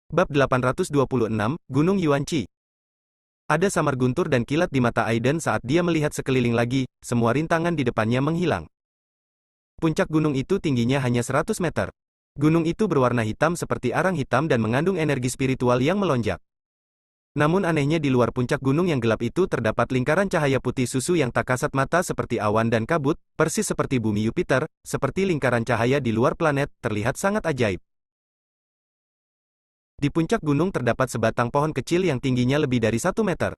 Bab 826, Gunung Yuanqi. Ada samar guntur dan kilat di mata Aiden saat dia melihat sekeliling lagi, semua rintangan di depannya menghilang. Puncak gunung itu tingginya hanya 100 meter. Gunung itu berwarna hitam seperti arang hitam dan mengandung energi spiritual yang melonjak. Namun anehnya di luar puncak gunung yang gelap itu terdapat lingkaran cahaya putih susu yang tak kasat mata seperti awan dan kabut, persis seperti bumi Jupiter, seperti lingkaran cahaya di luar planet, terlihat sangat ajaib. Di puncak gunung terdapat sebatang pohon kecil yang tingginya lebih dari 1 meter.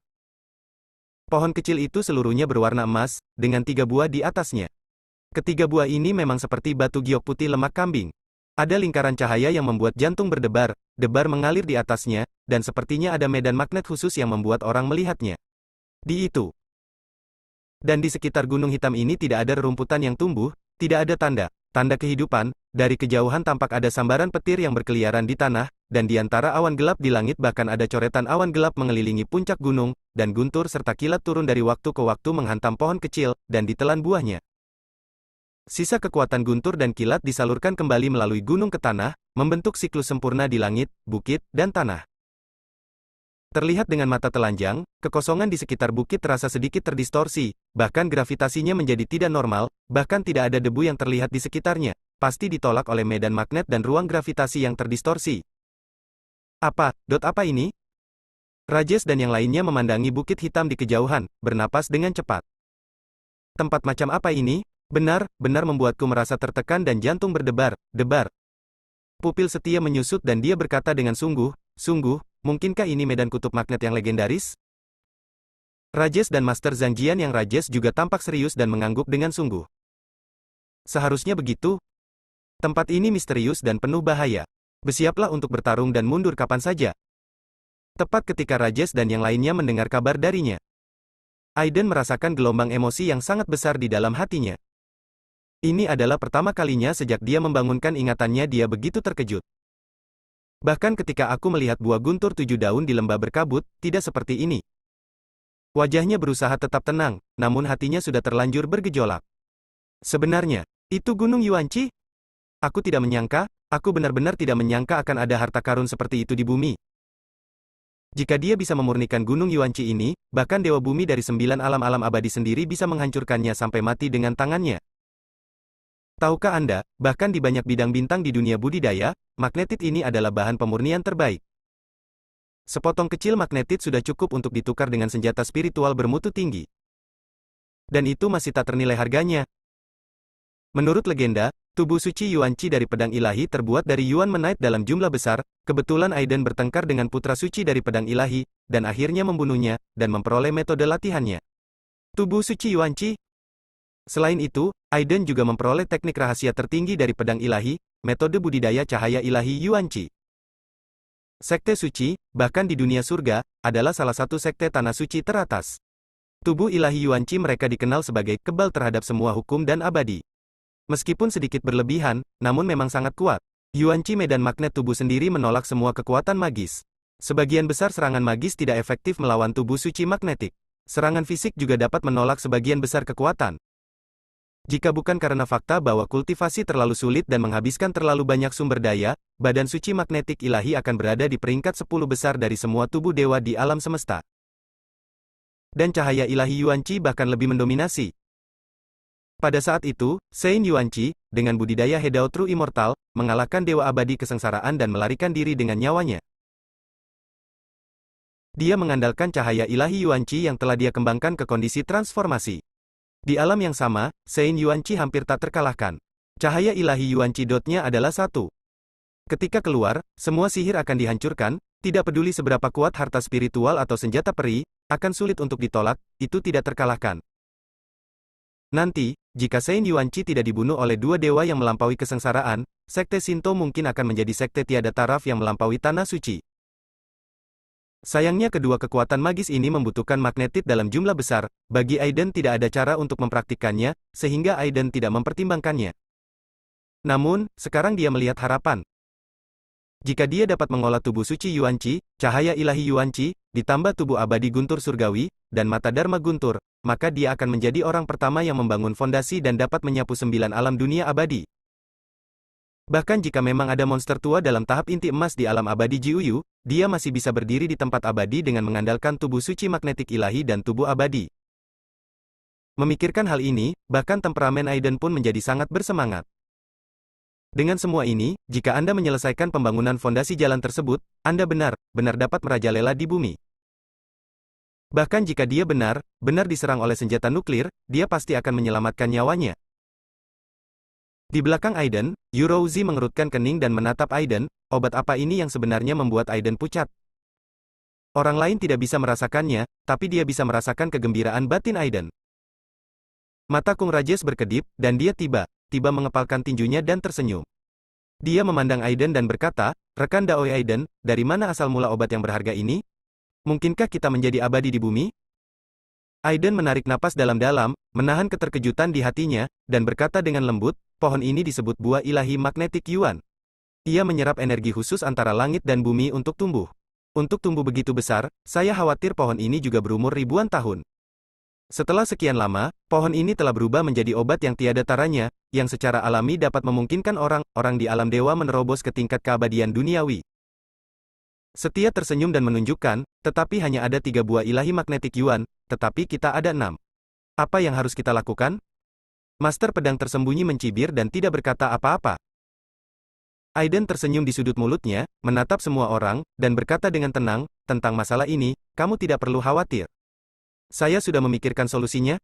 Pohon kecil itu seluruhnya berwarna emas, dengan 3 buah di atasnya. Ketiga buah ini memang seperti batu giok putih lemak kambing. Ada lingkaran cahaya yang membuat jantung berdebar, debar mengalir di atasnya, dan sepertinya ada medan magnet khusus yang membuat orang melihatnya. Dan di sekitar gunung hitam ini tidak ada rerumputan yang tumbuh, tidak ada tanda kehidupan. Dari kejauhan tampak ada sambaran petir yang berkeliaran di tanah, dan di antara awan gelap di langit bahkan ada coretan awan gelap mengelilingi puncak gunung, dan guntur serta kilat turun dari waktu ke waktu menghantam pohon kecil, dan ditelan buahnya. Sisa kekuatan guntur dan kilat disalurkan kembali melalui gunung ke tanah, membentuk siklus sempurna di langit, bukit, dan tanah. Terlihat dengan mata telanjang, kekosongan di sekitar bukit terasa sedikit terdistorsi, bahkan gravitasinya menjadi tidak normal, bahkan tidak ada debu yang terlihat di sekitarnya, pasti ditolak oleh medan magnet dan ruang gravitasi yang terdistorsi. Apa ini? Rajesh dan yang lainnya memandangi bukit hitam di kejauhan, bernapas dengan cepat. Tempat macam apa ini? Benar-benar membuatku merasa tertekan dan jantung berdebar-debar. Pupil setia menyusut dan dia berkata dengan sungguh, mungkinkah ini medan kutub magnet yang legendaris? Rajesh dan Master Zhang yang Rajesh juga tampak serius dan mengangguk dengan sungguh. Seharusnya begitu. Tempat ini misterius dan penuh bahaya. Bersiaplah untuk bertarung dan mundur kapan saja. Tepat ketika Rajesh dan yang lainnya mendengar kabar darinya, Aiden merasakan gelombang emosi yang sangat besar di dalam hatinya. Ini adalah pertama kalinya sejak dia membangunkan ingatannya dia begitu terkejut. Bahkan ketika aku melihat buah guntur 7 daun di lembah berkabut, tidak seperti ini. Wajahnya berusaha tetap tenang, namun hatinya sudah terlanjur bergejolak. Sebenarnya, itu Gunung Yuanqi? Aku tidak menyangka, aku benar-benar tidak menyangka akan ada harta karun seperti itu di bumi. Jika dia bisa memurnikan Gunung Yuanqi ini, bahkan Dewa Bumi dari 9 alam-alam abadi sendiri bisa menghancurkannya sampai mati dengan tangannya. Tahukah Anda, bahkan di banyak bidang bintang di dunia budidaya, magnetit ini adalah bahan pemurnian terbaik. Sepotong kecil magnetit sudah cukup untuk ditukar dengan senjata spiritual bermutu tinggi. Dan itu masih tak ternilai harganya. Menurut legenda, tubuh suci Yuanqi dari pedang ilahi terbuat dari Yuan Menite dalam jumlah besar. Kebetulan Aiden bertengkar dengan putra suci dari pedang ilahi, dan akhirnya membunuhnya, dan memperoleh metode latihannya. Tubuh suci Yuanqi. Selain itu, Aiden juga memperoleh teknik rahasia tertinggi dari pedang ilahi, metode budidaya cahaya ilahi Yuanqi. Sekte suci, bahkan di dunia surga, adalah salah satu sekte tanah suci teratas. Tubuh ilahi Yuanqi mereka dikenal sebagai kebal terhadap semua hukum dan abadi. Meskipun sedikit berlebihan, namun memang sangat kuat. Yuanqi medan magnet tubuh sendiri menolak semua kekuatan magis. Sebagian besar serangan magis tidak efektif melawan tubuh suci magnetik. Serangan fisik juga dapat menolak sebagian besar kekuatan. Jika bukan karena fakta bahwa kultivasi terlalu sulit dan menghabiskan terlalu banyak sumber daya, badan suci magnetik ilahi akan berada di peringkat 10 besar dari semua tubuh dewa di alam semesta. Dan cahaya ilahi Yuanqi bahkan lebih mendominasi. Pada saat itu, Saint Yuanqi, dengan budidaya Hedao True Immortal, mengalahkan dewa abadi kesengsaraan dan melarikan diri dengan nyawanya. Dia mengandalkan cahaya ilahi Yuanqi yang telah dia kembangkan ke kondisi transformasi. Di alam yang sama, Saint Yuanqi hampir tak terkalahkan. Cahaya ilahi Yuanqi dotnya adalah 1. Ketika keluar, semua sihir akan dihancurkan, tidak peduli seberapa kuat harta spiritual atau senjata peri, akan sulit untuk ditolak, itu tidak terkalahkan. Nanti, jika Saint Yuanqi tidak dibunuh oleh 2 dewa yang melampaui kesengsaraan, sekte Shinto mungkin akan menjadi sekte tiada taraf yang melampaui tanah suci. Sayangnya kedua kekuatan magis ini membutuhkan magnetit dalam jumlah besar, bagi Aiden tidak ada cara untuk mempraktikkannya, sehingga Aiden tidak mempertimbangkannya. Namun, sekarang dia melihat harapan. Jika dia dapat mengolah tubuh suci Yuanqi, cahaya ilahi Yuanqi, ditambah tubuh abadi guntur surgawi, dan mata dharma guntur, maka dia akan menjadi orang pertama yang membangun fondasi dan dapat menyapu 9 alam dunia abadi. Bahkan jika memang ada monster tua dalam tahap inti emas di alam abadi Jiuyu, dia masih bisa berdiri di tempat abadi dengan mengandalkan tubuh suci magnetik ilahi dan tubuh abadi. Memikirkan hal ini, bahkan temperamen Aiden pun menjadi sangat bersemangat. Dengan semua ini, jika Anda menyelesaikan pembangunan fondasi jalan tersebut, Anda benar-benar dapat merajalela di bumi. Bahkan jika dia benar-benar diserang oleh senjata nuklir, dia pasti akan menyelamatkan nyawanya. Di belakang Aiden, Yurouzi mengerutkan kening dan menatap Aiden, obat apa ini yang sebenarnya membuat Aiden pucat? Orang lain tidak bisa merasakannya, tapi dia bisa merasakan kegembiraan batin Aiden. Mata Kung Rajes berkedip, dan dia tiba-tiba mengepalkan tinjunya dan tersenyum. Dia memandang Aiden dan berkata, rekan Daoi Aiden, dari mana asal mula obat yang berharga ini? Mungkinkah kita menjadi abadi di bumi? Aiden menarik napas dalam-dalam, menahan keterkejutan di hatinya, dan berkata dengan lembut, pohon ini disebut buah ilahi magnetik Yuan. Ia menyerap energi khusus antara langit dan bumi untuk tumbuh. Untuk tumbuh begitu besar, saya khawatir pohon ini juga berumur ribuan tahun. Setelah sekian lama, pohon ini telah berubah menjadi obat yang tiada taranya, yang secara alami dapat memungkinkan orang-orang di alam dewa menerobos ke tingkat keabadian duniawi. Setia tersenyum dan menunjukkan, tetapi hanya ada 3 buah ilahi magnetik Yuan, tetapi kita ada 6. Apa yang harus kita lakukan? Master pedang tersembunyi mencibir dan tidak berkata apa-apa. Aiden tersenyum di sudut mulutnya, menatap semua orang, dan berkata dengan tenang, tentang masalah ini, kamu tidak perlu khawatir. Saya sudah memikirkan solusinya.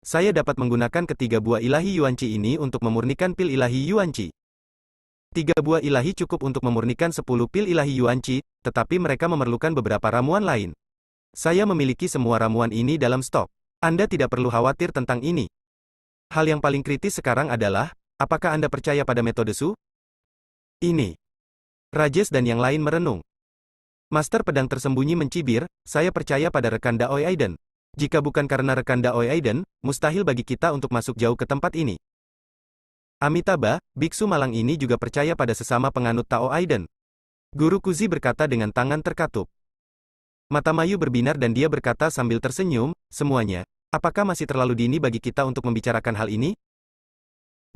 Saya dapat menggunakan ketiga buah ilahi Yuanqi ini untuk memurnikan pil ilahi Yuanqi. 3 buah ilahi cukup untuk memurnikan 10 pil ilahi Yuanqi, tetapi mereka memerlukan beberapa ramuan lain. Saya memiliki semua ramuan ini dalam stok. Anda tidak perlu khawatir tentang ini. Hal yang paling kritis sekarang adalah, apakah Anda percaya pada metode Su? Ini. Rajes dan yang lain merenung. Master pedang tersembunyi mencibir, saya percaya pada rekan Daoi Aiden. Jika bukan karena rekan Daoi Aiden, mustahil bagi kita untuk masuk jauh ke tempat ini. Amitabha, biksu malang ini juga percaya pada sesama penganut Tao Aiden. Guru Kuzi berkata dengan tangan terkatup. Mata Mayu berbinar dan dia berkata sambil tersenyum, semuanya, apakah masih terlalu dini bagi kita untuk membicarakan hal ini?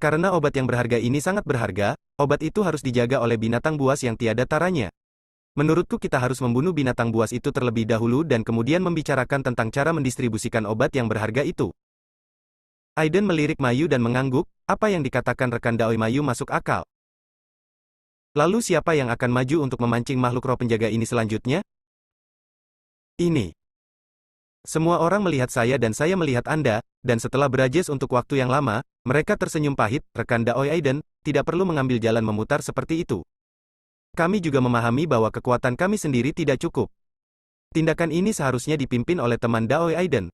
Karena obat yang berharga ini sangat berharga, obat itu harus dijaga oleh binatang buas yang tiada taranya. Menurutku kita harus membunuh binatang buas itu terlebih dahulu dan kemudian membicarakan tentang cara mendistribusikan obat yang berharga itu. Aiden melirik Mayu dan mengangguk, apa yang dikatakan rekan Daoi Mayu masuk akal. Lalu siapa yang akan maju untuk memancing makhluk roh penjaga ini selanjutnya? Ini. Semua orang melihat saya dan saya melihat Anda, dan setelah berajes untuk waktu yang lama, mereka tersenyum pahit, rekan Daoi Aiden, tidak perlu mengambil jalan memutar seperti itu. Kami juga memahami bahwa kekuatan kami sendiri tidak cukup. Tindakan ini seharusnya dipimpin oleh teman Daoi Aiden.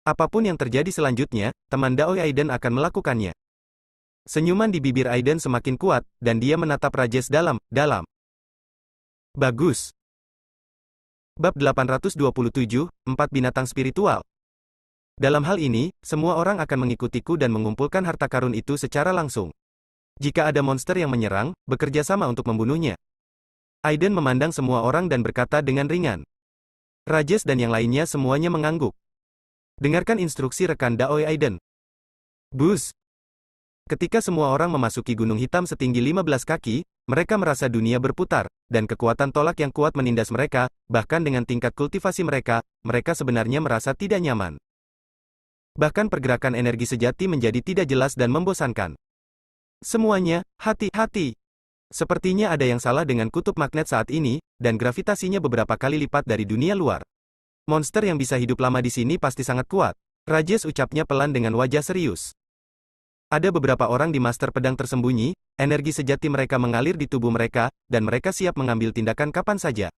Apapun yang terjadi selanjutnya, teman Daoi Aiden akan melakukannya. Senyuman di bibir Aiden semakin kuat, dan dia menatap Rajes dalam. Bagus. Bab 827, 4 binatang spiritual. Dalam hal ini, semua orang akan mengikutiku dan mengumpulkan harta karun itu secara langsung. Jika ada monster yang menyerang, bekerja sama untuk membunuhnya. Aiden memandang semua orang dan berkata dengan ringan. Rajes dan yang lainnya semuanya mengangguk. Dengarkan instruksi rekan Daoi Aiden. Bus. Ketika semua orang memasuki gunung hitam setinggi 15 kaki, mereka merasa dunia berputar, dan kekuatan tolak yang kuat menindas mereka, bahkan dengan tingkat kultivasi mereka, mereka sebenarnya merasa tidak nyaman. Bahkan pergerakan energi sejati menjadi tidak jelas dan membosankan. Semuanya, hati-hati. Sepertinya ada yang salah dengan kutub magnet saat ini, dan gravitasinya beberapa kali lipat dari dunia luar. Monster yang bisa hidup lama di sini pasti sangat kuat. Rajes ucapnya pelan dengan wajah serius. Ada beberapa orang di master pedang tersembunyi, energi sejati mereka mengalir di tubuh mereka, dan mereka siap mengambil tindakan kapan saja.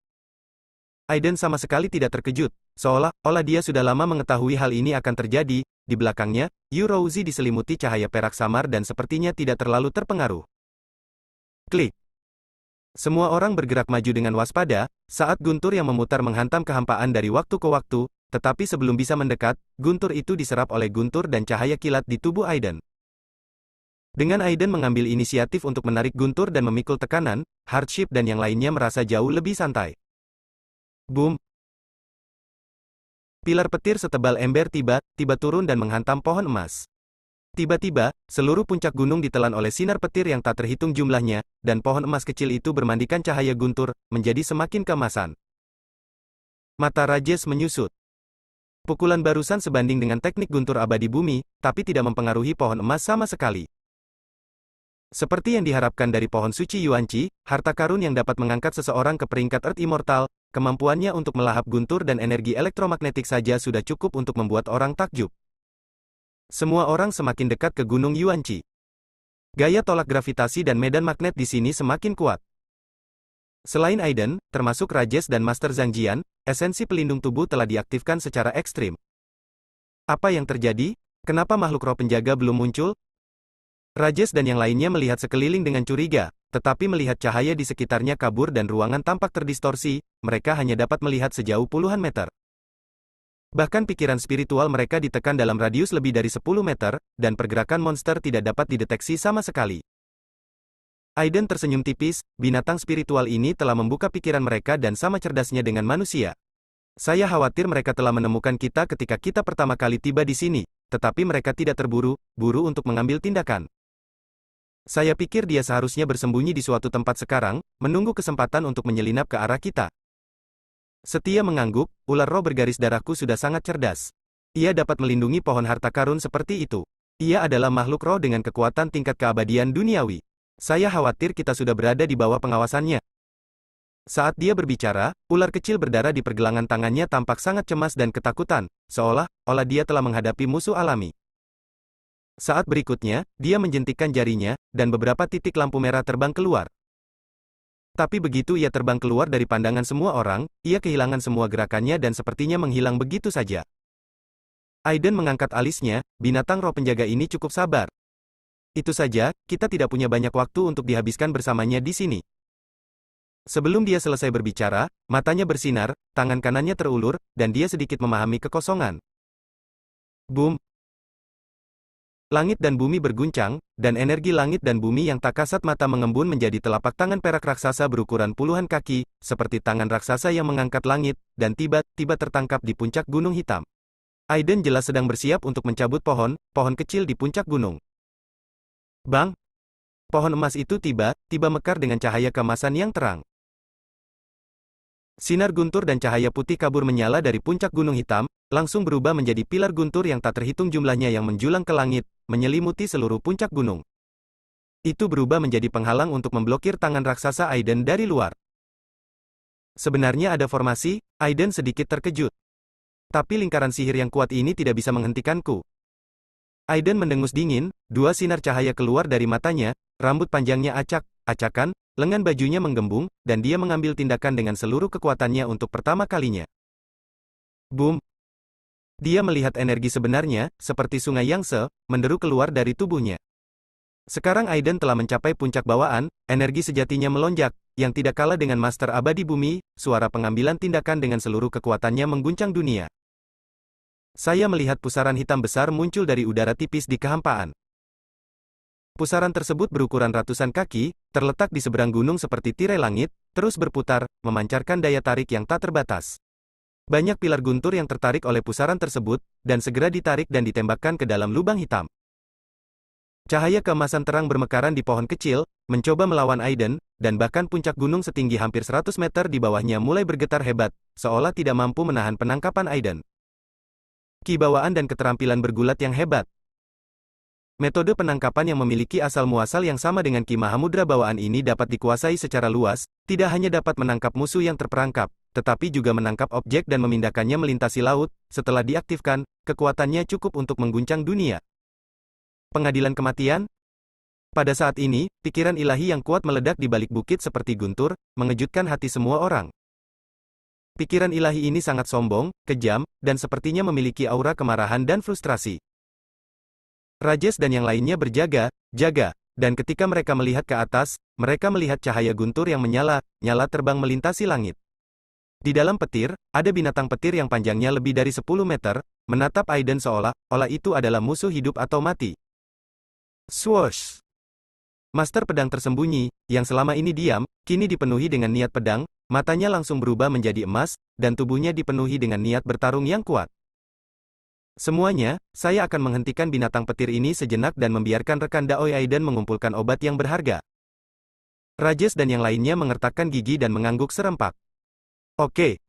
Aiden sama sekali tidak terkejut, seolah-olah dia sudah lama mengetahui hal ini akan terjadi. Di belakangnya, Yurouzi diselimuti cahaya perak samar dan sepertinya tidak terlalu terpengaruh. Klik. Semua orang bergerak maju dengan waspada, saat guntur yang memutar menghantam kehampaan dari waktu ke waktu, tetapi sebelum bisa mendekat, guntur itu diserap oleh guntur dan cahaya kilat di tubuh Aiden. Dengan Aiden mengambil inisiatif untuk menarik guntur dan memikul tekanan, Hardship dan yang lainnya merasa jauh lebih santai. Boom! Pilar petir setebal ember tiba-tiba turun dan menghantam pohon emas. Tiba-tiba, seluruh puncak gunung ditelan oleh sinar petir yang tak terhitung jumlahnya, dan pohon emas kecil itu bermandikan cahaya guntur, menjadi semakin keemasan. Mata Rajesh menyusut. Pukulan barusan sebanding dengan teknik guntur abadi bumi, tapi tidak mempengaruhi pohon emas sama sekali. Seperti yang diharapkan dari pohon suci Yuanqi, harta karun yang dapat mengangkat seseorang ke peringkat Earth Immortal, kemampuannya untuk melahap guntur dan energi elektromagnetik saja sudah cukup untuk membuat orang takjub. Semua orang semakin dekat ke Gunung Yuanqi. Gaya tolak gravitasi dan medan magnet di sini semakin kuat. Selain Aiden, termasuk Rajesh dan Master Zhang Jian, esensi pelindung tubuh telah diaktifkan secara ekstrim. Apa yang terjadi? Kenapa makhluk roh penjaga belum muncul? Rajesh dan yang lainnya melihat sekeliling dengan curiga, tetapi melihat cahaya di sekitarnya kabur dan ruangan tampak terdistorsi, mereka hanya dapat melihat sejauh puluhan meter. Bahkan pikiran spiritual mereka ditekan dalam radius lebih dari 10 meter, dan pergerakan monster tidak dapat dideteksi sama sekali. Aiden tersenyum tipis, binatang spiritual ini telah membuka pikiran mereka dan sama cerdasnya dengan manusia. Saya khawatir mereka telah menemukan kita ketika kita pertama kali tiba di sini, tetapi mereka tidak terburu-buru untuk mengambil tindakan. Saya pikir dia seharusnya bersembunyi di suatu tempat sekarang, menunggu kesempatan untuk menyelinap ke arah kita. Setia mengangguk, ular roh bergaris darahku sudah sangat cerdas. Ia dapat melindungi pohon harta karun seperti itu. Ia adalah makhluk roh dengan kekuatan tingkat keabadian duniawi. Saya khawatir kita sudah berada di bawah pengawasannya. Saat dia berbicara, ular kecil berdarah di pergelangan tangannya tampak sangat cemas dan ketakutan, seolah-olah dia telah menghadapi musuh alami. Saat berikutnya, dia menjentikkan jarinya, dan beberapa titik lampu merah terbang keluar. Tapi begitu ia terbang keluar dari pandangan semua orang, ia kehilangan semua gerakannya dan sepertinya menghilang begitu saja. Aiden mengangkat alisnya, binatang roh penjaga ini cukup sabar. Itu saja, kita tidak punya banyak waktu untuk dihabiskan bersamanya di sini. Sebelum dia selesai berbicara, matanya bersinar, tangan kanannya terulur, dan dia sedikit memahami kekosongan. Boom! Langit dan bumi berguncang, dan energi langit dan bumi yang tak kasat mata mengembun menjadi telapak tangan perak raksasa berukuran puluhan kaki, seperti tangan raksasa yang mengangkat langit, dan tiba-tiba tertangkap di puncak gunung hitam. Aiden jelas sedang bersiap untuk mencabut pohon kecil di puncak gunung. Bang! Pohon emas itu tiba-tiba mekar dengan cahaya keemasan yang terang. Sinar guntur dan cahaya putih kabur menyala dari puncak gunung hitam, langsung berubah menjadi pilar guntur yang tak terhitung jumlahnya yang menjulang ke langit, menyelimuti seluruh puncak gunung. Itu berubah menjadi penghalang untuk memblokir tangan raksasa Aiden dari luar. Sebenarnya ada formasi, Aiden sedikit terkejut. Tapi lingkaran sihir yang kuat ini tidak bisa menghentikanku. Aiden mendengus dingin, dua sinar cahaya keluar dari matanya, rambut panjangnya acak-acakan, lengan bajunya menggembung, dan dia mengambil tindakan dengan seluruh kekuatannya untuk pertama kalinya. Boom! Dia melihat energi sebenarnya, seperti sungai Yangtze, menderu keluar dari tubuhnya. Sekarang Aiden telah mencapai puncak bawaan, energi sejatinya melonjak, yang tidak kalah dengan Master Abadi Bumi, suara pengambilan tindakan dengan seluruh kekuatannya mengguncang dunia. Saya melihat pusaran hitam besar muncul dari udara tipis di kehampaan. Pusaran tersebut berukuran ratusan kaki, terletak di seberang gunung seperti tirai langit, terus berputar, memancarkan daya tarik yang tak terbatas. Banyak pilar guntur yang tertarik oleh pusaran tersebut, dan segera ditarik dan ditembakkan ke dalam lubang hitam. Cahaya keemasan terang bermekaran di pohon kecil, mencoba melawan Aiden, dan bahkan puncak gunung setinggi hampir 100 meter di bawahnya mulai bergetar hebat, seolah tidak mampu menahan penangkapan Aiden. Kibawaan dan keterampilan bergulat yang hebat. Metode penangkapan yang memiliki asal-muasal yang sama dengan Ki Mahamudra bawaan ini dapat dikuasai secara luas, tidak hanya dapat menangkap musuh yang terperangkap, tetapi juga menangkap objek dan memindahkannya melintasi laut. Setelah diaktifkan, kekuatannya cukup untuk mengguncang dunia. Pengadilan kematian? Pada saat ini, pikiran ilahi yang kuat meledak di balik bukit seperti guntur, mengejutkan hati semua orang. Pikiran ilahi ini sangat sombong, kejam, dan sepertinya memiliki aura kemarahan dan frustrasi. Rajesh dan yang lainnya berjaga-jaga, dan ketika mereka melihat ke atas, mereka melihat cahaya guntur yang menyala-nyala terbang melintasi langit. Di dalam petir, ada binatang petir yang panjangnya lebih dari 10 meter, menatap Aiden seolah-olah itu adalah musuh hidup atau mati. Swoosh! Master pedang tersembunyi, yang selama ini diam, kini dipenuhi dengan niat pedang, matanya langsung berubah menjadi emas, dan tubuhnya dipenuhi dengan niat bertarung yang kuat. Semuanya, saya akan menghentikan binatang petir ini sejenak dan membiarkan rekan Daoi Aiden mengumpulkan obat yang berharga. Rajes dan yang lainnya mengertakkan gigi dan mengangguk serempak. Oke.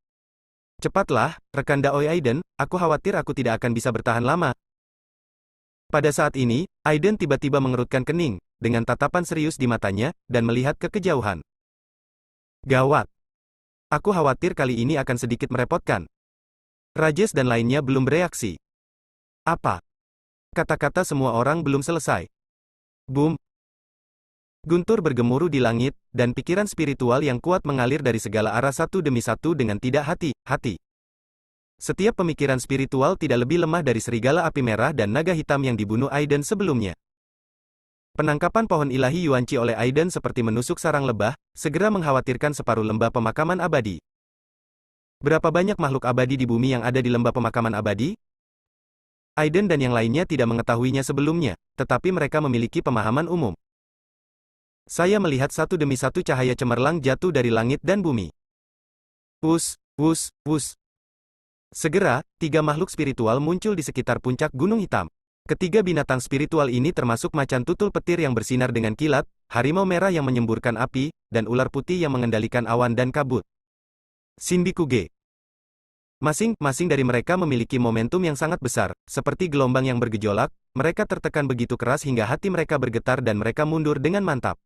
Cepatlah, rekan Daoi Aiden, aku khawatir aku tidak akan bisa bertahan lama. Pada saat ini, Aiden tiba-tiba mengerutkan kening, dengan tatapan serius di matanya, dan melihat ke kejauhan. Gawat. Aku khawatir kali ini akan sedikit merepotkan. Rajes dan lainnya belum bereaksi. Apa? Kata-kata semua orang belum selesai. Boom. Guntur bergemuruh di langit, dan pikiran spiritual yang kuat mengalir dari segala arah satu demi satu dengan tidak hati-hati. Setiap pemikiran spiritual tidak lebih lemah dari serigala api merah dan naga hitam yang dibunuh Aiden sebelumnya. Penangkapan pohon ilahi Yuanqi oleh Aiden seperti menusuk sarang lebah, segera mengkhawatirkan separuh lembah pemakaman abadi. Berapa banyak makhluk abadi di bumi yang ada di lembah pemakaman abadi? Aiden dan yang lainnya tidak mengetahuinya sebelumnya, tetapi mereka memiliki pemahaman umum. Saya melihat satu demi satu cahaya cemerlang jatuh dari langit dan bumi. Wus, wus, wus. Segera, 3 makhluk spiritual muncul di sekitar puncak Gunung Hitam. Ketiga binatang spiritual ini termasuk macan tutul petir yang bersinar dengan kilat, harimau merah yang menyemburkan api, dan ular putih yang mengendalikan awan dan kabut. Shinbikuge. Masing-masing dari mereka memiliki momentum yang sangat besar, seperti gelombang yang bergejolak, mereka tertekan begitu keras hingga hati mereka bergetar dan mereka mundur dengan mantap.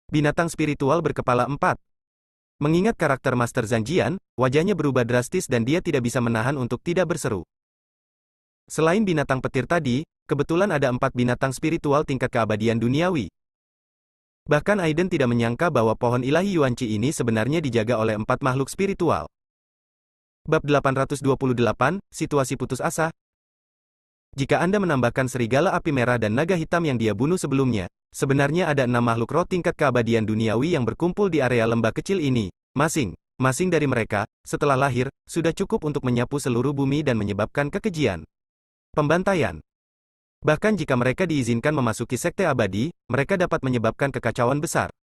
Binatang spiritual berkepala 4. Mengingat karakter Master Zhang, wajahnya berubah drastis dan dia tidak bisa menahan untuk tidak berseru. Selain binatang petir tadi, kebetulan ada 4 binatang spiritual tingkat keabadian duniawi. Bahkan Aiden tidak menyangka bahwa pohon ilahi Yuanqi ini sebenarnya dijaga oleh 4 makhluk spiritual. Bab 828, Situasi Putus Asa. Jika Anda menambahkan serigala api merah dan naga hitam yang dia bunuh sebelumnya, sebenarnya ada 6 makhluk roh tingkat keabadian duniawi yang berkumpul di area lembah kecil ini. Masing-masing dari mereka, setelah lahir, sudah cukup untuk menyapu seluruh bumi dan menyebabkan kekejian. Pembantaian. Bahkan jika mereka diizinkan memasuki sekte abadi, mereka dapat menyebabkan kekacauan besar.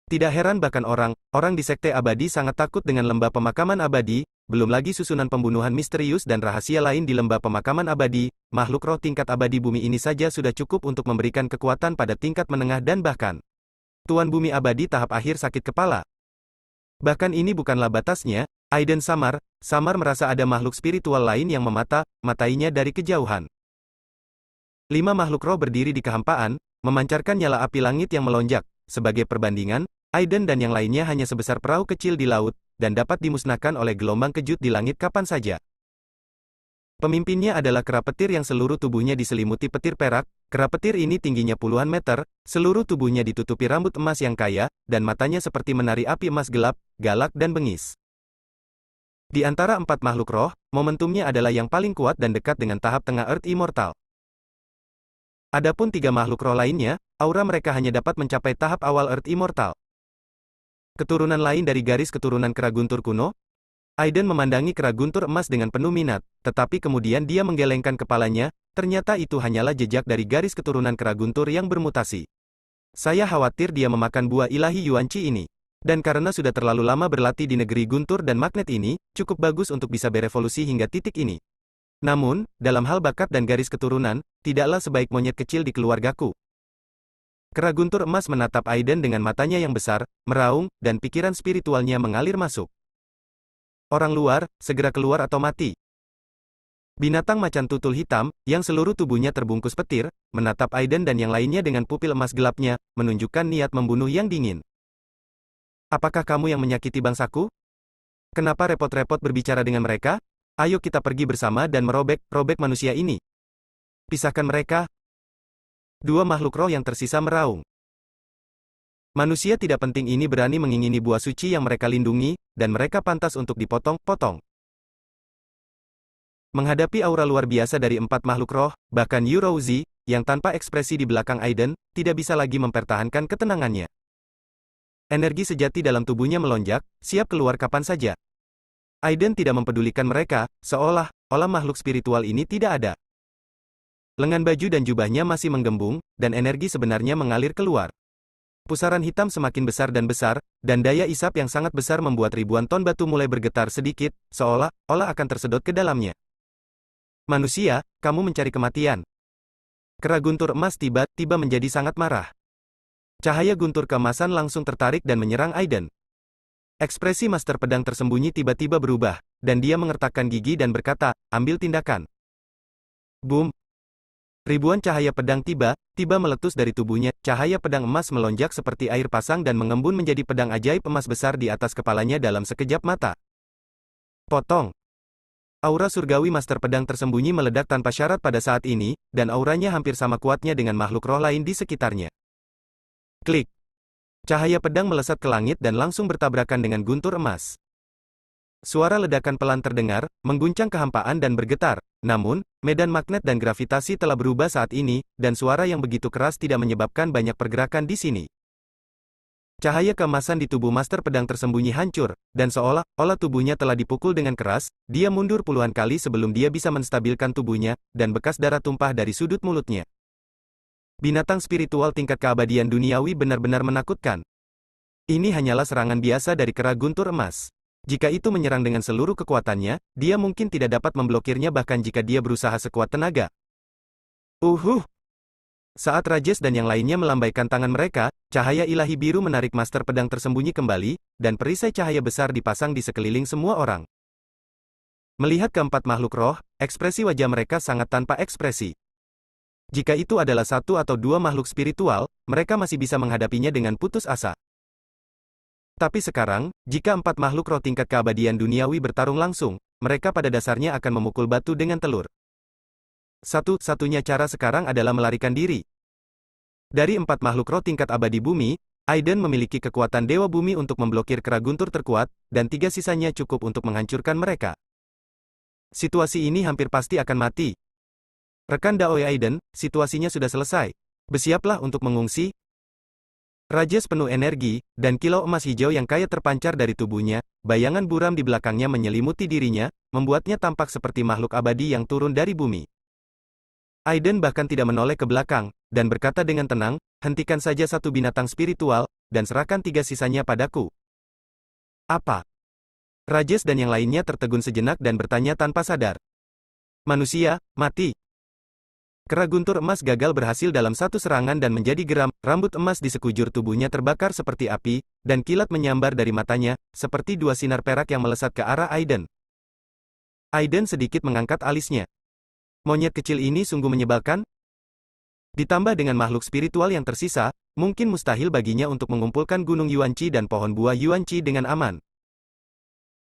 Tidak heran bahkan orang di sekte abadi sangat takut dengan lembah pemakaman abadi, belum lagi susunan pembunuhan misterius dan rahasia lain di lembah pemakaman abadi, makhluk roh tingkat abadi bumi ini saja sudah cukup untuk memberikan kekuatan pada tingkat menengah dan bahkan Tuan Bumi Abadi tahap akhir sakit kepala. Bahkan ini bukanlah batasnya, Aiden samar merasa ada makhluk spiritual lain yang matainya dari kejauhan. 5 makhluk roh berdiri di kehampaan, memancarkan nyala api langit yang melonjak. Sebagai perbandingan, Aiden dan yang lainnya hanya sebesar perahu kecil di laut, dan dapat dimusnahkan oleh gelombang kejut di langit kapan saja. Pemimpinnya adalah kera petir yang seluruh tubuhnya diselimuti petir perak. Kera petir ini tingginya puluhan meter, seluruh tubuhnya ditutupi rambut emas yang kaya, dan matanya seperti menari api emas gelap, galak dan bengis. Di antara 4 makhluk roh, momentumnya adalah yang paling kuat dan dekat dengan tahap tengah Earth Immortal. Adapun 3 makhluk roh lainnya, aura mereka hanya dapat mencapai tahap awal Earth Immortal. Keturunan lain dari garis keturunan kera guntur kuno? Aiden memandangi kera guntur emas dengan penuh minat, tetapi kemudian dia menggelengkan kepalanya, ternyata itu hanyalah jejak dari garis keturunan kera guntur yang bermutasi. Saya khawatir dia memakan buah ilahi Yuanqi ini. Dan karena sudah terlalu lama berlatih di negeri guntur dan magnet ini, cukup bagus untuk bisa berevolusi hingga titik ini. Namun, dalam hal bakat dan garis keturunan, tidaklah sebaik monyet kecil di keluargaku. Kera guntur emas menatap Aiden dengan matanya yang besar, meraung, dan pikiran spiritualnya mengalir masuk. Orang luar, segera keluar atau mati. Binatang macan tutul hitam, yang seluruh tubuhnya terbungkus petir, menatap Aiden dan yang lainnya dengan pupil emas gelapnya, menunjukkan niat membunuh yang dingin. Apakah kamu yang menyakiti bangsaku? Kenapa repot-repot berbicara dengan mereka? Ayo kita pergi bersama dan merobek manusia ini. Pisahkan mereka. 2 makhluk roh yang tersisa meraung. Manusia tidak penting ini berani mengingini buah suci yang mereka lindungi, dan mereka pantas untuk dipotong-potong. Menghadapi aura luar biasa dari 4 makhluk roh, bahkan Yu Rouzi, yang tanpa ekspresi di belakang Aiden, tidak bisa lagi mempertahankan ketenangannya. Energi sejati dalam tubuhnya melonjak, siap keluar kapan saja. Aiden tidak mempedulikan mereka, seolah-olah makhluk spiritual ini tidak ada. Lengan baju dan jubahnya masih menggembung, dan energi sebenarnya mengalir keluar. Pusaran hitam semakin besar, dan daya isap yang sangat besar membuat ribuan ton batu mulai bergetar sedikit, seolah-olah akan tersedot ke dalamnya. Manusia, kamu mencari kematian. Kera guntur emas tiba-tiba menjadi sangat marah. Cahaya guntur keemasan langsung tertarik dan menyerang Aiden. Ekspresi Master Pedang Tersembunyi tiba-tiba berubah, dan dia mengertakkan gigi dan berkata, ambil tindakan. Boom! Ribuan cahaya pedang tiba-tiba meletus dari tubuhnya, cahaya pedang emas melonjak seperti air pasang dan mengembun menjadi pedang ajaib emas besar di atas kepalanya dalam sekejap mata. Potong! Aura surgawi Master Pedang Tersembunyi meledak tanpa syarat pada saat ini, dan auranya hampir sama kuatnya dengan makhluk roh lain di sekitarnya. Klik! Cahaya pedang melesat ke langit dan langsung bertabrakan dengan guntur emas. Suara ledakan pelan terdengar, mengguncang kehampaan dan bergetar. Namun, medan magnet dan gravitasi telah berubah saat ini, dan suara yang begitu keras tidak menyebabkan banyak pergerakan di sini. Cahaya keemasan di tubuh Master Pedang Tersembunyi hancur, dan seolah-olah tubuhnya telah dipukul dengan keras, dia mundur puluhan kali sebelum dia bisa menstabilkan tubuhnya, dan bekas darah tumpah dari sudut mulutnya. Binatang spiritual tingkat keabadian duniawi benar-benar menakutkan. Ini hanyalah serangan biasa dari kera guntur emas. Jika itu menyerang dengan seluruh kekuatannya, dia mungkin tidak dapat memblokirnya bahkan jika dia berusaha sekuat tenaga. Saat Rajesh dan yang lainnya melambaikan tangan mereka, cahaya ilahi biru menarik Master Pedang Tersembunyi kembali, dan perisai cahaya besar dipasang di sekeliling semua orang. Melihat keempat makhluk roh, ekspresi wajah mereka sangat tanpa ekspresi. Jika itu adalah satu atau dua makhluk spiritual, mereka masih bisa menghadapinya dengan putus asa. Tapi sekarang, jika empat makhluk roh tingkat keabadian duniawi bertarung langsung, mereka pada dasarnya akan memukul batu dengan telur. Satu-satunya cara sekarang adalah melarikan diri. Dari empat makhluk roh tingkat abadi bumi, Aiden memiliki kekuatan Dewa Bumi untuk memblokir kera guntur terkuat, dan tiga sisanya cukup untuk menghancurkan mereka. Situasi ini hampir pasti akan mati. Rekan Daoe Aiden, situasinya sudah selesai. Bersiaplah untuk mengungsi. Rajesh penuh energi, dan kilau emas hijau yang kaya terpancar dari tubuhnya, bayangan buram di belakangnya menyelimuti dirinya, membuatnya tampak seperti makhluk abadi yang turun dari bumi. Aiden bahkan tidak menoleh ke belakang, dan berkata dengan tenang, hentikan saja satu binatang spiritual, dan serahkan tiga sisanya padaku. Apa? Rajesh dan yang lainnya tertegun sejenak dan bertanya tanpa sadar. Manusia, mati. Kera guntur emas gagal berhasil dalam satu serangan dan menjadi geram, rambut emas di sekujur tubuhnya terbakar seperti api, dan kilat menyambar dari matanya, seperti dua sinar perak yang melesat ke arah Aiden. Aiden sedikit mengangkat alisnya. Monyet kecil ini sungguh menyebalkan. Ditambah dengan makhluk spiritual yang tersisa, mungkin mustahil baginya untuk mengumpulkan gunung Yuanqi dan pohon buah Yuanqi dengan aman.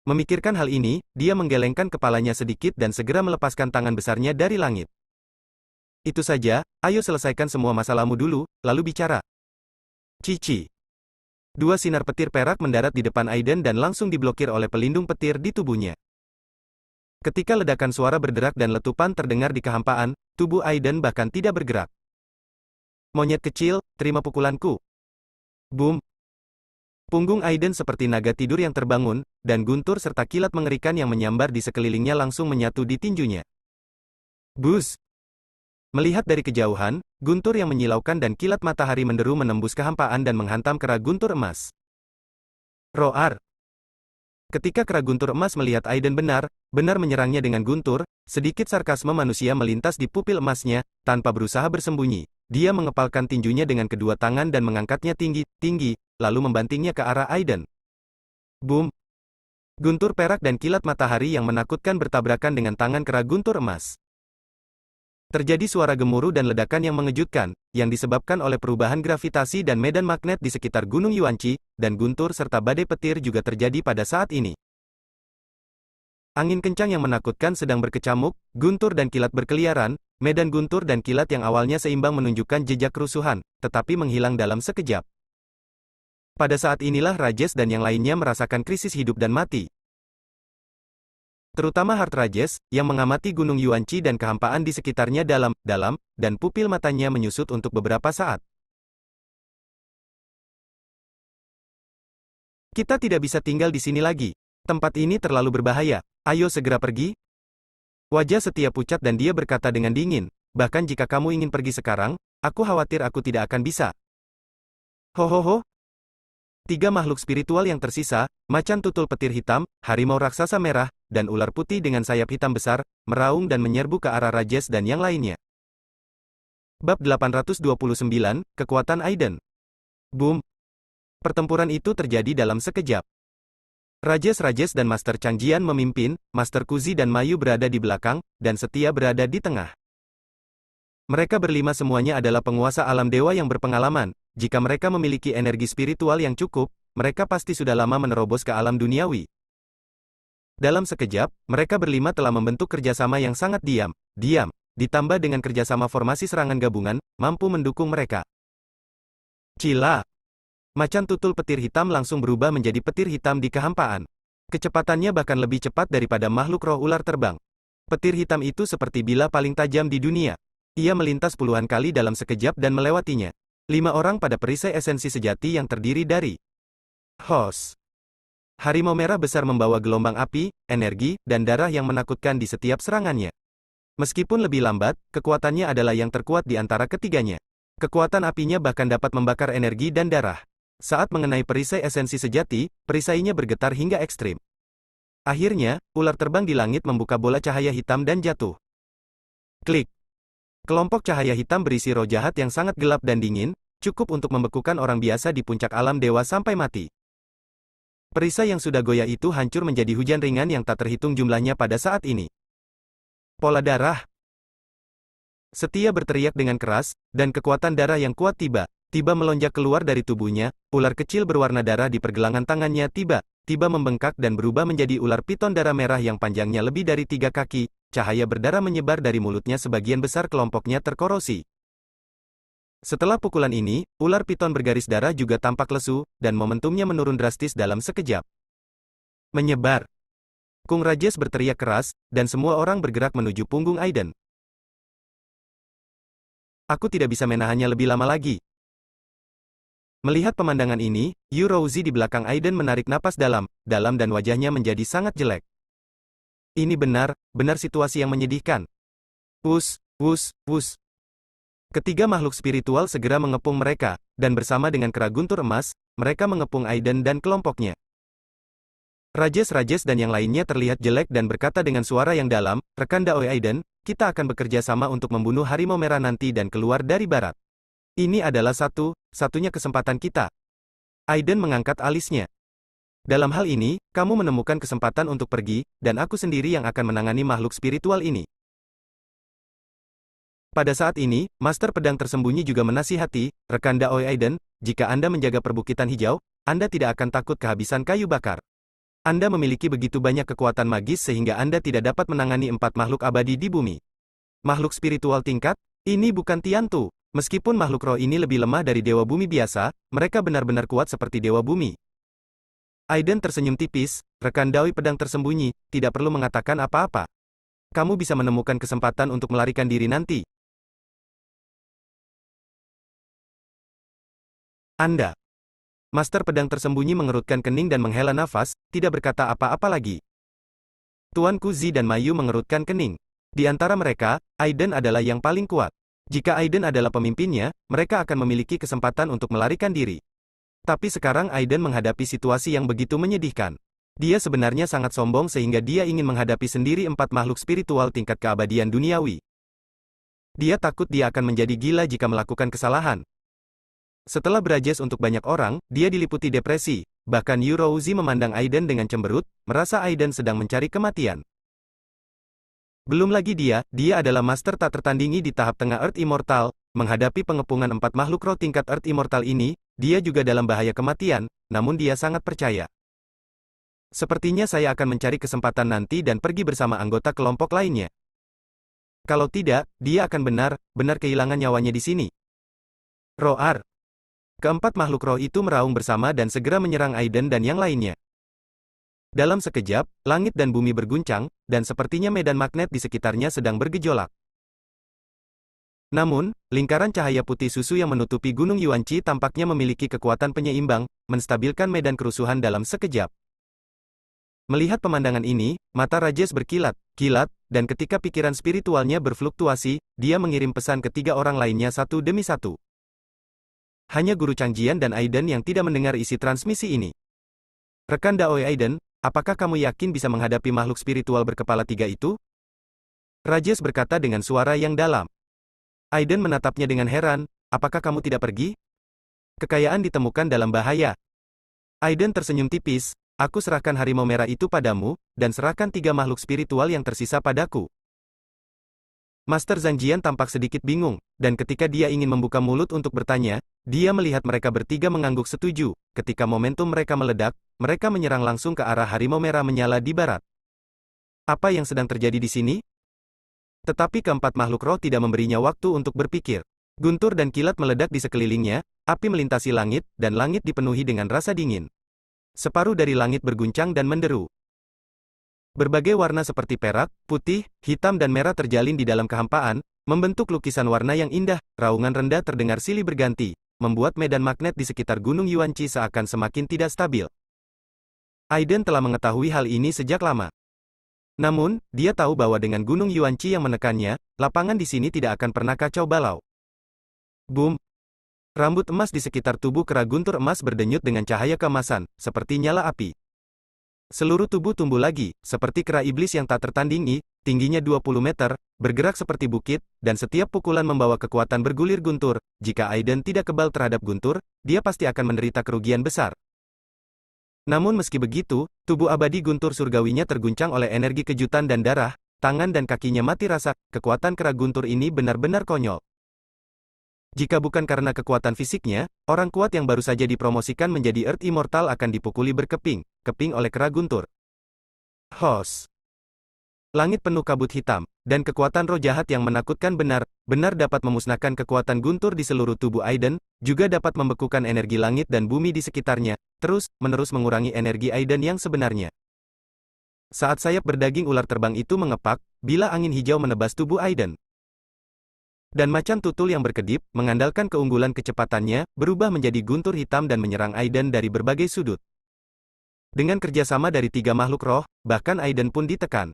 Memikirkan hal ini, dia menggelengkan kepalanya sedikit dan segera melepaskan tangan besarnya dari langit. Itu saja, ayo selesaikan semua masalahmu dulu, lalu bicara. Cici. Dua sinar petir perak mendarat di depan Aiden dan langsung diblokir oleh pelindung petir di tubuhnya. Ketika ledakan suara berderak dan letupan terdengar di kehampaan, tubuh Aiden bahkan tidak bergerak. Monyet kecil, terima pukulanku. Boom. Punggung Aiden seperti naga tidur yang terbangun, dan guntur serta kilat mengerikan yang menyambar di sekelilingnya langsung menyatu di tinjunya. Bus. Melihat dari kejauhan, guntur yang menyilaukan dan kilat matahari menderu menembus kehampaan dan menghantam kera guntur emas. Roar. Ketika kera guntur emas melihat Aiden benar-benar menyerangnya dengan guntur, sedikit sarkasme manusia melintas di pupil emasnya, tanpa berusaha bersembunyi. Dia mengepalkan tinjunya dengan kedua tangan dan mengangkatnya tinggi-tinggi, lalu membantingnya ke arah Aiden. Boom. Guntur perak dan kilat matahari yang menakutkan bertabrakan dengan tangan kera guntur emas. Terjadi suara gemuruh dan ledakan yang mengejutkan, yang disebabkan oleh perubahan gravitasi dan medan magnet di sekitar Gunung Yuanqi, dan guntur serta badai petir juga terjadi pada saat ini. Angin kencang yang menakutkan sedang berkecamuk, guntur dan kilat berkeliaran, medan guntur dan kilat yang awalnya seimbang menunjukkan jejak kerusuhan, tetapi menghilang dalam sekejap. Pada saat inilah Rajesh dan yang lainnya merasakan krisis hidup dan mati. Terutama Heart Rajesh, yang mengamati Gunung Yuanqi dan kehampaan di sekitarnya dalam, dan pupil matanya menyusut untuk beberapa saat. Kita tidak bisa tinggal di sini lagi. Tempat ini terlalu berbahaya. Ayo segera pergi. Wajah Setia pucat dan dia berkata dengan dingin, bahkan jika kamu ingin pergi sekarang, aku khawatir aku tidak akan bisa. Hohoho. Tiga makhluk spiritual yang tersisa, macan tutul petir hitam, harimau raksasa merah, dan ular putih dengan sayap hitam besar, meraung dan menyerbu ke arah Rajes dan yang lainnya. Bab 829, Kekuatan Aiden. Boom! Pertempuran itu terjadi dalam sekejap. Rajes dan Master Changjian memimpin, Master Kuzi dan Mayu berada di belakang, dan Setia berada di tengah. Mereka berlima semuanya adalah penguasa alam dewa yang berpengalaman. Jika mereka memiliki energi spiritual yang cukup, mereka pasti sudah lama menerobos ke alam duniawi. Dalam sekejap, mereka berlima telah membentuk kerjasama yang sangat diam, ditambah dengan kerjasama formasi serangan gabungan, mampu mendukung mereka. Cila! Macan tutul petir hitam langsung berubah menjadi petir hitam di kehampaan. Kecepatannya bahkan lebih cepat daripada makhluk roh ular terbang. Petir hitam itu seperti bila paling tajam di dunia. Ia melintas puluhan kali dalam sekejap dan melewatinya. 5 orang pada perisai esensi sejati yang terdiri dari Hos. Harimau merah besar membawa gelombang api, energi, dan darah yang menakutkan di setiap serangannya. Meskipun lebih lambat, kekuatannya adalah yang terkuat di antara ketiganya. Kekuatan apinya bahkan dapat membakar energi dan darah. Saat mengenai perisai esensi sejati, perisainya bergetar hingga ekstrim. Akhirnya, ular terbang di langit membuka bola cahaya hitam dan jatuh. Klik. Kelompok cahaya hitam berisi roh jahat yang sangat gelap dan dingin, cukup untuk membekukan orang biasa di puncak alam dewa sampai mati. Perisai yang sudah goyah itu hancur menjadi hujan ringan yang tak terhitung jumlahnya pada saat ini. Pola darah. Setia berteriak dengan keras, dan kekuatan darah yang kuat tiba melonjak keluar dari tubuhnya. Ular kecil berwarna darah di pergelangan tangannya tiba membengkak dan berubah menjadi ular piton darah merah yang panjangnya lebih dari 3 kaki. Cahaya berdarah menyebar dari mulutnya, sebagian besar kelompoknya terkorosi. Setelah pukulan ini, ular piton bergaris darah juga tampak lesu, dan momentumnya menurun drastis dalam sekejap. Menyebar. Kung Rajes berteriak keras, dan semua orang bergerak menuju punggung Aiden. Aku tidak bisa menahannya lebih lama lagi. Melihat pemandangan ini, Yu Rouzi di belakang Aiden menarik napas dalam, dan wajahnya menjadi sangat jelek. Ini benar situasi yang menyedihkan. Wus. Ketiga makhluk spiritual segera mengepung mereka, dan bersama dengan kera guntur emas, mereka mengepung Aiden dan kelompoknya. Rajes dan yang lainnya terlihat jelek dan berkata dengan suara yang dalam, "Rekan Daoi Aiden, kita akan bekerja sama untuk membunuh harimau merah nanti dan keluar dari barat. Ini adalah satunya kesempatan kita." Aiden mengangkat alisnya. Dalam hal ini, kamu menemukan kesempatan untuk pergi, dan aku sendiri yang akan menangani makhluk spiritual ini. Pada saat ini, Master Pedang Tersembunyi juga menasihati, rekan Daoi Aiden, jika Anda menjaga perbukitan hijau, Anda tidak akan takut kehabisan kayu bakar. Anda memiliki begitu banyak kekuatan magis sehingga Anda tidak dapat menangani 4 makhluk abadi di bumi. Makhluk spiritual tingkat? Ini bukan Tiantu. Meskipun makhluk roh ini lebih lemah dari dewa bumi biasa, mereka benar-benar kuat seperti dewa bumi. Aiden tersenyum tipis, rekan Daoi Pedang Tersembunyi, tidak perlu mengatakan apa-apa. Kamu bisa menemukan kesempatan untuk melarikan diri nanti. Anda. Master Pedang Tersembunyi mengerutkan kening dan menghela nafas, tidak berkata apa-apa lagi. Tuan Kuzi dan Mayu mengerutkan kening. Di antara mereka, Aiden adalah yang paling kuat. Jika Aiden adalah pemimpinnya, mereka akan memiliki kesempatan untuk melarikan diri. Tapi sekarang Aiden menghadapi situasi yang begitu menyedihkan. Dia sebenarnya sangat sombong sehingga dia ingin menghadapi sendiri 4 makhluk spiritual tingkat keabadian duniawi. Dia takut dia akan menjadi gila jika melakukan kesalahan. Setelah berajes untuk banyak orang, dia diliputi depresi. Bahkan Yu Rouzi memandang Aiden dengan cemberut, merasa Aiden sedang mencari kematian. Belum lagi dia adalah master tak tertandingi di tahap tengah Earth Immortal. Menghadapi pengepungan 4 makhluk roh tingkat Earth Immortal ini, dia juga dalam bahaya kematian, namun dia sangat percaya. Sepertinya saya akan mencari kesempatan nanti dan pergi bersama anggota kelompok lainnya. Kalau tidak, dia akan benar-benar kehilangan nyawanya di sini. Roar. Keempat makhluk roh itu meraung bersama dan segera menyerang Aiden dan yang lainnya. Dalam sekejap, langit dan bumi berguncang, dan sepertinya medan magnet di sekitarnya sedang bergejolak. Namun, lingkaran cahaya putih susu yang menutupi Gunung Yuanchi tampaknya memiliki kekuatan penyeimbang, menstabilkan medan kerusuhan dalam sekejap. Melihat pemandangan ini, mata Rajes berkilat, dan ketika pikiran spiritualnya berfluktuasi, dia mengirim pesan ke 3 orang lainnya satu demi satu. Hanya Guru Changjian dan Aiden yang tidak mendengar isi transmisi ini. Rekan Daoi Aiden, apakah kamu yakin bisa menghadapi makhluk spiritual berkepala 3 itu? Rajesh berkata dengan suara yang dalam. Aiden menatapnya dengan heran, apakah kamu tidak pergi? Kekayaan ditemukan dalam bahaya. Aiden tersenyum tipis, aku serahkan harimau merah itu padamu, dan serahkan 3 makhluk spiritual yang tersisa padaku. Master Zhang Jian tampak sedikit bingung, dan ketika dia ingin membuka mulut untuk bertanya, dia melihat mereka bertiga mengangguk setuju. Ketika momentum mereka meledak, mereka menyerang langsung ke arah harimau merah menyala di barat. Apa yang sedang terjadi di sini? Tetapi keempat makhluk roh tidak memberinya waktu untuk berpikir. Guntur dan kilat meledak di sekelilingnya, api melintasi langit, dan langit dipenuhi dengan rasa dingin. Separuh dari langit berguncang dan menderu. Berbagai warna seperti perak, putih, hitam dan merah terjalin di dalam kehampaan, membentuk lukisan warna yang indah. Raungan rendah terdengar silih berganti, membuat medan magnet di sekitar Gunung Yuanqi seakan semakin tidak stabil. Aiden telah mengetahui hal ini sejak lama. Namun, dia tahu bahwa dengan Gunung Yuanqi yang menekannya, lapangan di sini tidak akan pernah kacau balau. Boom! Rambut emas di sekitar tubuh kera guntur emas berdenyut dengan cahaya keemasan, seperti nyala api. Seluruh tubuh tumbuh lagi, seperti kera iblis yang tak tertandingi, tingginya 20 meter, bergerak seperti bukit, dan setiap pukulan membawa kekuatan bergulir guntur. Jika Aiden tidak kebal terhadap guntur, dia pasti akan menderita kerugian besar. Namun meski begitu, tubuh abadi guntur surgawinya terguncang oleh energi kejutan dan darah, tangan dan kakinya mati rasa, kekuatan kera guntur ini benar-benar konyol. Jika bukan karena kekuatan fisiknya, orang kuat yang baru saja dipromosikan menjadi Earth Immortal akan dipukuli berkeping-keping oleh kera guntur. Hos! Langit penuh kabut hitam, dan kekuatan roh jahat yang menakutkan benar-benar dapat memusnahkan kekuatan guntur di seluruh tubuh Aiden, juga dapat membekukan energi langit dan bumi di sekitarnya, terus-menerus mengurangi energi Aiden yang sebenarnya. Saat sayap berdaging ular terbang itu mengepak, bila angin hijau menebas tubuh Aiden. Dan macan tutul yang berkedip, mengandalkan keunggulan kecepatannya, berubah menjadi guntur hitam dan menyerang Aiden dari berbagai sudut. Dengan kerjasama dari 3 makhluk roh, bahkan Aiden pun ditekan.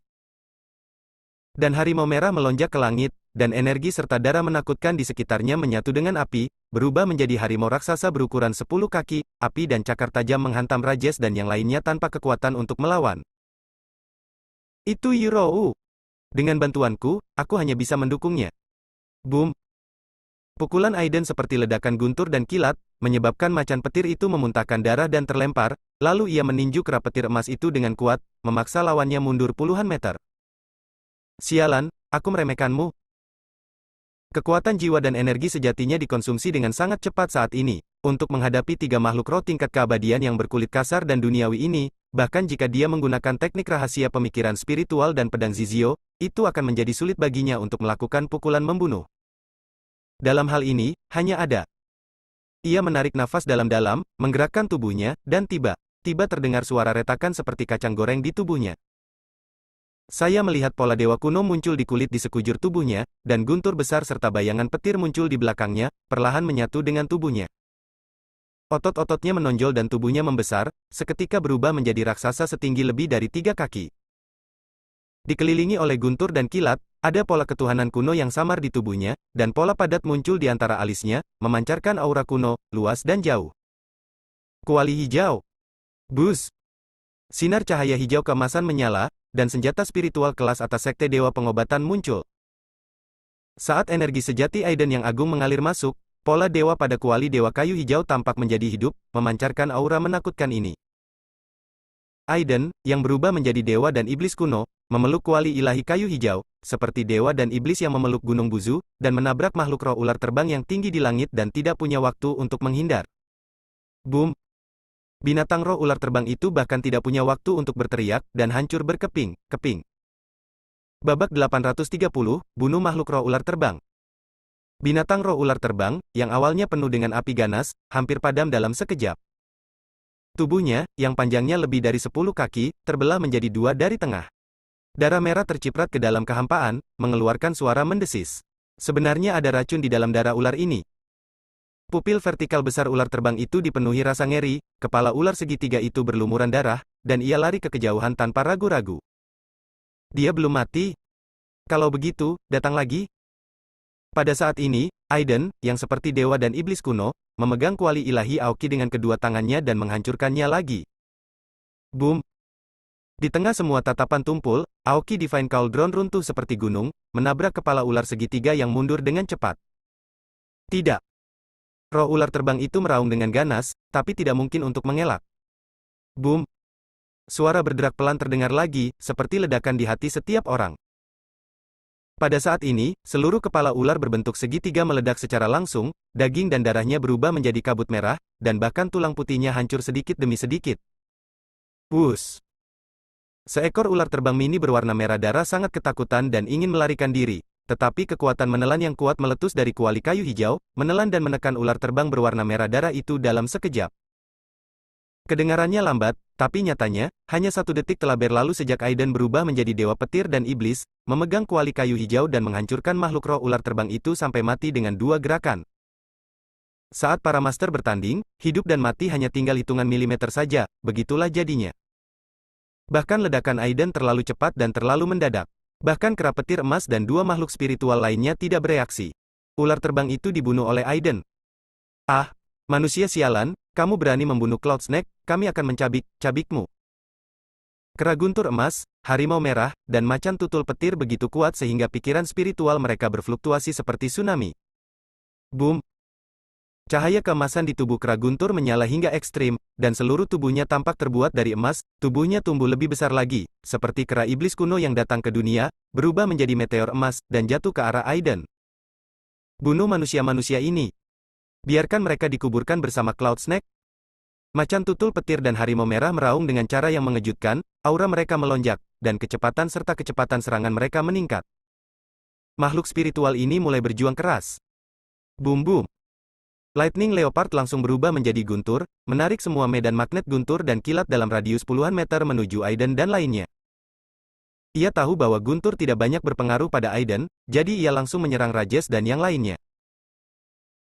Dan harimau merah melonjak ke langit, dan energi serta darah menakutkan di sekitarnya menyatu dengan api, berubah menjadi harimau raksasa berukuran 10 kaki, api dan cakar tajam menghantam Rajesh dan yang lainnya tanpa kekuatan untuk melawan. Itu Yirou. Dengan bantuanku, aku hanya bisa mendukungnya. Boom! Pukulan Aiden seperti ledakan guntur dan kilat, menyebabkan macan petir itu memuntahkan darah dan terlempar, lalu ia meninju kera petir emas itu dengan kuat, memaksa lawannya mundur puluhan meter. Sialan, aku meremehkanmu. Kekuatan jiwa dan energi sejatinya dikonsumsi dengan sangat cepat saat ini, untuk menghadapi 3 makhluk roh tingkat keabadian yang berkulit kasar dan duniawi ini, bahkan jika dia menggunakan teknik rahasia pemikiran spiritual dan pedang Zizio, itu akan menjadi sulit baginya untuk melakukan pukulan membunuh. Dalam hal ini, hanya ada. Ia menarik nafas dalam-dalam, menggerakkan tubuhnya, dan tiba-tiba terdengar suara retakan seperti kacang goreng di tubuhnya. Saya melihat pola dewa kuno muncul di kulit di sekujur tubuhnya, dan guntur besar serta bayangan petir muncul di belakangnya, perlahan menyatu dengan tubuhnya. Otot-ototnya menonjol dan tubuhnya membesar, seketika berubah menjadi raksasa setinggi lebih dari 3 kaki. Dikelilingi oleh guntur dan kilat, ada pola ketuhanan kuno yang samar di tubuhnya, dan pola padat muncul di antara alisnya, memancarkan aura kuno, luas dan jauh. Kuali hijau. Bus! Sinar cahaya hijau keemasan menyala, dan senjata spiritual kelas atas sekte dewa pengobatan muncul. Saat energi sejati Aiden yang agung mengalir masuk, pola dewa pada kuali dewa kayu hijau tampak menjadi hidup, memancarkan aura menakutkan ini. Aiden, yang berubah menjadi dewa dan iblis kuno, memeluk kuali ilahi kayu hijau, seperti dewa dan iblis yang memeluk gunung buzu, dan menabrak makhluk roh ular terbang yang tinggi di langit dan tidak punya waktu untuk menghindar. Boom! Binatang roh ular terbang itu bahkan tidak punya waktu untuk berteriak, dan hancur berkeping-keping. Babak 830, bunuh makhluk roh ular terbang. Binatang roh ular terbang, yang awalnya penuh dengan api ganas, hampir padam dalam sekejap. Tubuhnya, yang panjangnya lebih dari 10 kaki, terbelah menjadi 2 dari tengah. Darah merah terciprat ke dalam kehampaan, mengeluarkan suara mendesis. Sebenarnya ada racun di dalam darah ular ini. Pupil vertikal besar ular terbang itu dipenuhi rasa ngeri, kepala ular segitiga itu berlumuran darah, dan ia lari ke kejauhan tanpa ragu-ragu. Dia belum mati. Kalau begitu, datang lagi. Pada saat ini, Aiden, yang seperti dewa dan iblis kuno, memegang kuali ilahi Aoki dengan kedua tangannya dan menghancurkannya lagi. Boom! Di tengah semua tatapan tumpul, Aoki Divine Cauldron runtuh seperti gunung, menabrak kepala ular segitiga yang mundur dengan cepat. Tidak. Roh ular terbang itu meraung dengan ganas, tapi tidak mungkin untuk mengelak. Boom! Suara berderak pelan terdengar lagi, seperti ledakan di hati setiap orang. Pada saat ini, seluruh kepala ular berbentuk segitiga meledak secara langsung, daging dan darahnya berubah menjadi kabut merah, dan bahkan tulang putihnya hancur sedikit demi sedikit. Wush! Seekor ular terbang mini berwarna merah darah sangat ketakutan dan ingin melarikan diri, tetapi kekuatan menelan yang kuat meletus dari kuali kayu hijau, menelan dan menekan ular terbang berwarna merah darah itu dalam sekejap. Kedengarannya lambat, tapi nyatanya, hanya 1 detik telah berlalu sejak Aiden berubah menjadi dewa petir dan iblis, memegang kuali kayu hijau dan menghancurkan makhluk roh ular terbang itu sampai mati dengan 2 gerakan. Saat para master bertanding, hidup dan mati hanya tinggal hitungan milimeter saja, begitulah jadinya. Bahkan ledakan Aiden terlalu cepat dan terlalu mendadak. Bahkan kera petir emas dan 2 makhluk spiritual lainnya tidak bereaksi. Ular terbang itu dibunuh oleh Aiden. Ah, manusia sialan, kamu berani membunuh Cloud Snake, kami akan mencabik-cabikmu. Kera guntur emas, harimau merah, dan macan tutul petir begitu kuat sehingga pikiran spiritual mereka berfluktuasi seperti tsunami. Boom! Cahaya keemasan di tubuh kera guntur menyala hingga ekstrim, dan seluruh tubuhnya tampak terbuat dari emas, tubuhnya tumbuh lebih besar lagi, seperti kera iblis kuno yang datang ke dunia, berubah menjadi meteor emas, dan jatuh ke arah Aiden. Bunuh manusia-manusia ini. Biarkan mereka dikuburkan bersama Cloud Snake. Macan tutul petir dan harimau merah meraung dengan cara yang mengejutkan, aura mereka melonjak, dan kecepatan serta kecepatan serangan mereka meningkat. Makhluk spiritual ini mulai berjuang keras. Boom boom! Lightning Leopard langsung berubah menjadi guntur, menarik semua medan magnet guntur dan kilat dalam radius puluhan meter menuju Aiden dan lainnya. Ia tahu bahwa guntur tidak banyak berpengaruh pada Aiden, jadi ia langsung menyerang Rajes dan yang lainnya.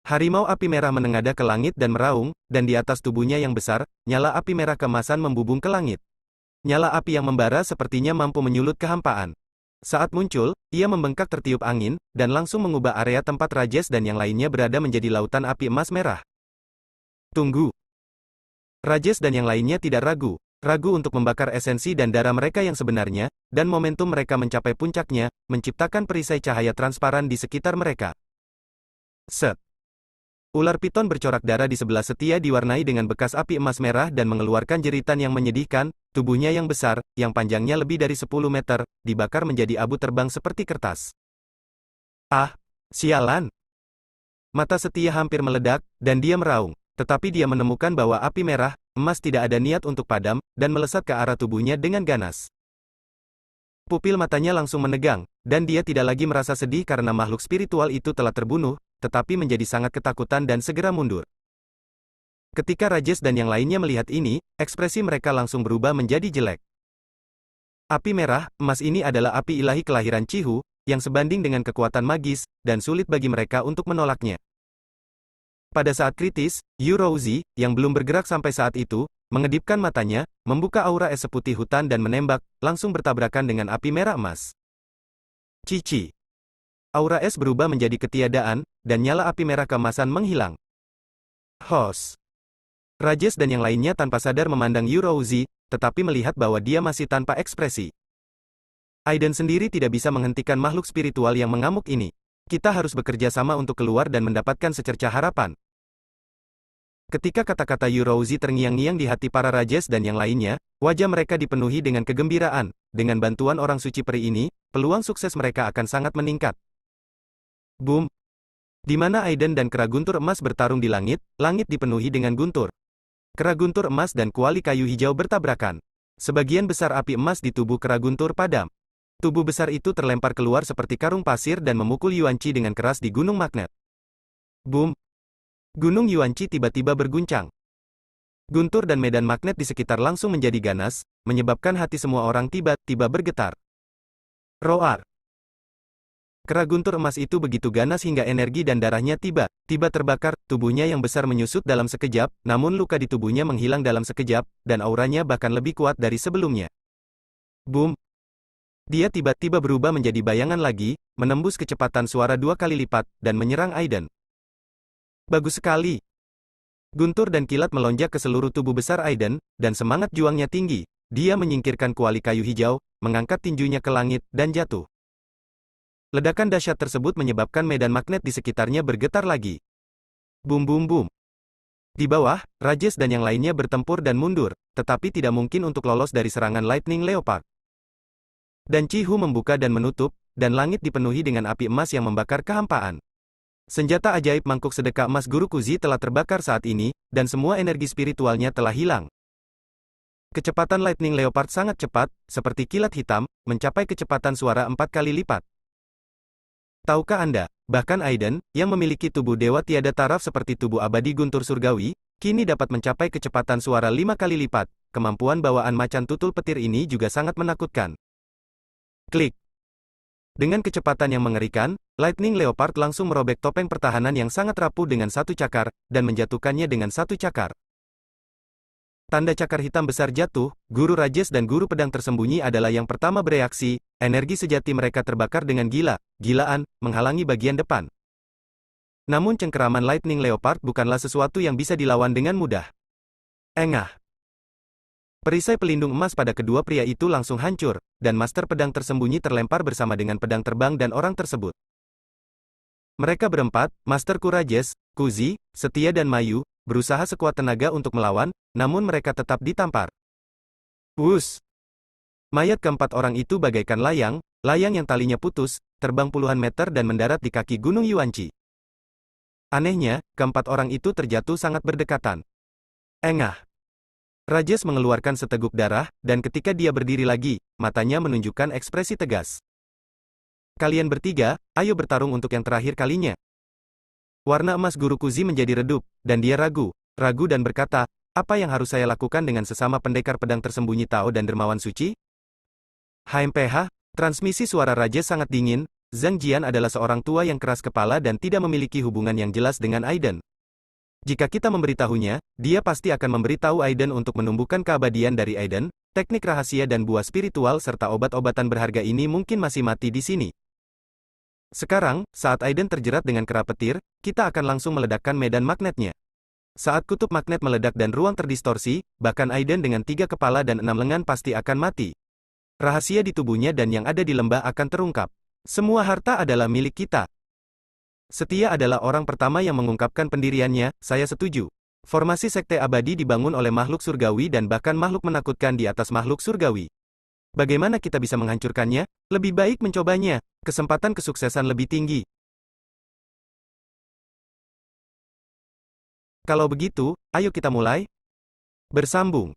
Harimau api merah menengadah ke langit dan meraung, dan di atas tubuhnya yang besar, nyala api merah keemasan membubung ke langit. Nyala api yang membara sepertinya mampu menyulut kehampaan. Saat muncul, ia membengkak tertiup angin, dan langsung mengubah area tempat Rajes dan yang lainnya berada menjadi lautan api emas merah. Tunggu. Rajes dan yang lainnya tidak ragu untuk membakar esensi dan darah mereka yang sebenarnya, dan momentum mereka mencapai puncaknya, menciptakan perisai cahaya transparan di sekitar mereka. Set. Ular piton bercorak darah di sebelah setia diwarnai dengan bekas api emas merah dan mengeluarkan jeritan yang menyedihkan, tubuhnya yang besar, yang panjangnya lebih dari 10 meter, dibakar menjadi abu terbang seperti kertas. Ah, sialan! Mata setia hampir meledak, dan dia meraung, tetapi dia menemukan bahwa api merah, emas tidak ada niat untuk padam, dan melesat ke arah tubuhnya dengan ganas. Pupil matanya langsung menegang, dan dia tidak lagi merasa sedih karena makhluk spiritual itu telah terbunuh, tetapi menjadi sangat ketakutan dan segera mundur. Ketika Rajes dan yang lainnya melihat ini, ekspresi mereka langsung berubah menjadi jelek. Api merah, emas ini adalah api ilahi kelahiran Chihu, yang sebanding dengan kekuatan magis, dan sulit bagi mereka untuk menolaknya. Pada saat kritis, Yu Rouzi, yang belum bergerak sampai saat itu, mengedipkan matanya, membuka aura es seputih hutan dan menembak, langsung bertabrakan dengan api merah emas. Cici. Aura es berubah menjadi ketiadaan, dan nyala api merah keemasan menghilang. Hos. Rajes dan yang lainnya tanpa sadar memandang Yu Rouzi, tetapi melihat bahwa dia masih tanpa ekspresi. Aiden sendiri tidak bisa menghentikan makhluk spiritual yang mengamuk ini. Kita harus bekerja sama untuk keluar dan mendapatkan secercah harapan. Ketika kata-kata Yu Rouzi terngiang-ngiang di hati para Rajes dan yang lainnya, wajah mereka dipenuhi dengan kegembiraan. Dengan bantuan orang suci peri ini, peluang sukses mereka akan sangat meningkat. Boom! Di mana Aiden dan kera guntur emas bertarung di langit, langit dipenuhi dengan guntur. Kera guntur emas dan kuali kayu hijau bertabrakan. Sebagian besar api emas di tubuh kera guntur padam. Tubuh besar itu terlempar keluar seperti karung pasir dan memukul Yuanqi dengan keras di gunung magnet. Boom! Gunung Yuanqi tiba-tiba berguncang. Guntur dan medan magnet di sekitar langsung menjadi ganas, menyebabkan hati semua orang tiba-tiba bergetar. Roar! Kera guntur emas itu begitu ganas hingga energi dan darahnya tiba-tiba terbakar, tubuhnya yang besar menyusut dalam sekejap, namun luka di tubuhnya menghilang dalam sekejap, dan auranya bahkan lebih kuat dari sebelumnya. Boom! Dia tiba-tiba berubah menjadi bayangan lagi, menembus kecepatan suara 2 kali lipat, dan menyerang Aiden. Bagus sekali. Guntur dan kilat melonjak ke seluruh tubuh besar Aiden, dan semangat juangnya tinggi. Dia menyingkirkan kuali kayu hijau, mengangkat tinjunya ke langit, dan jatuh. Ledakan dahsyat tersebut menyebabkan medan magnet di sekitarnya bergetar lagi. Bum bum bum. Di bawah, Rajesh dan yang lainnya bertempur dan mundur, tetapi tidak mungkin untuk lolos dari serangan Lightning Leopard. Dan Chihu membuka dan menutup, dan langit dipenuhi dengan api emas yang membakar kehampaan. Senjata ajaib mangkuk sedekah emas Guru Kuzi telah terbakar saat ini, dan semua energi spiritualnya telah hilang. Kecepatan Lightning Leopard sangat cepat, seperti kilat hitam, mencapai kecepatan suara 4 kali lipat. Tahukah Anda, bahkan Aiden, yang memiliki tubuh dewa tiada taraf seperti tubuh abadi Guntur Surgawi, kini dapat mencapai kecepatan suara 5 kali lipat. Kemampuan bawaan macan tutul petir ini juga sangat menakutkan. Klik. Dengan kecepatan yang mengerikan, Lightning Leopard langsung merobek topeng pertahanan yang sangat rapuh dengan satu cakar, dan menjatuhkannya dengan satu cakar. Tanda cakar hitam besar jatuh, Guru Rajesh dan Guru Pedang Tersembunyi adalah yang pertama bereaksi, energi sejati mereka terbakar dengan gila-gilaan, menghalangi bagian depan. Namun cengkeraman Lightning Leopard bukanlah sesuatu yang bisa dilawan dengan mudah. Engah. Perisai pelindung emas pada kedua pria itu langsung hancur, dan Master Pedang Tersembunyi terlempar bersama dengan pedang terbang dan orang tersebut. Mereka berempat, Master Rajesh, Kuzi, Setia dan Mayu, berusaha sekuat tenaga untuk melawan, namun mereka tetap ditampar. Wus! Mayat keempat orang itu bagaikan layang yang talinya putus, terbang puluhan meter dan mendarat di kaki Gunung Yuanchi. Anehnya, keempat orang itu terjatuh sangat berdekatan. Engah! Rajesh mengeluarkan seteguk darah, dan ketika dia berdiri lagi, matanya menunjukkan ekspresi tegas. Kalian bertiga, ayo bertarung untuk yang terakhir kalinya. Warna emas Guru Kuzi menjadi redup, dan dia ragu dan berkata, apa yang harus saya lakukan dengan sesama pendekar pedang tersembunyi Tao dan dermawan suci? HMPH, transmisi suara Rajesh sangat dingin. Zhang Jian adalah seorang tua yang keras kepala dan tidak memiliki hubungan yang jelas dengan Aiden. Jika kita memberitahunya, dia pasti akan memberitahu Aiden untuk menumbuhkan keabadian dari Aiden. Teknik rahasia dan buah spiritual serta obat-obatan berharga ini mungkin masih mati di sini. Sekarang, saat Aiden terjerat dengan kera petir, kita akan langsung meledakkan medan magnetnya. Saat kutub magnet meledak dan ruang terdistorsi, bahkan Aiden dengan 3 kepala dan 6 lengan pasti akan mati. Rahasia di tubuhnya dan yang ada di lembah akan terungkap. Semua harta adalah milik kita. Setia adalah orang pertama yang mengungkapkan pendiriannya, saya setuju. Formasi sekte abadi dibangun oleh makhluk surgawi dan bahkan makhluk menakutkan di atas makhluk surgawi. Bagaimana kita bisa menghancurkannya? Lebih baik mencobanya. Kesempatan kesuksesan lebih tinggi. Kalau begitu, ayo kita mulai. Bersambung.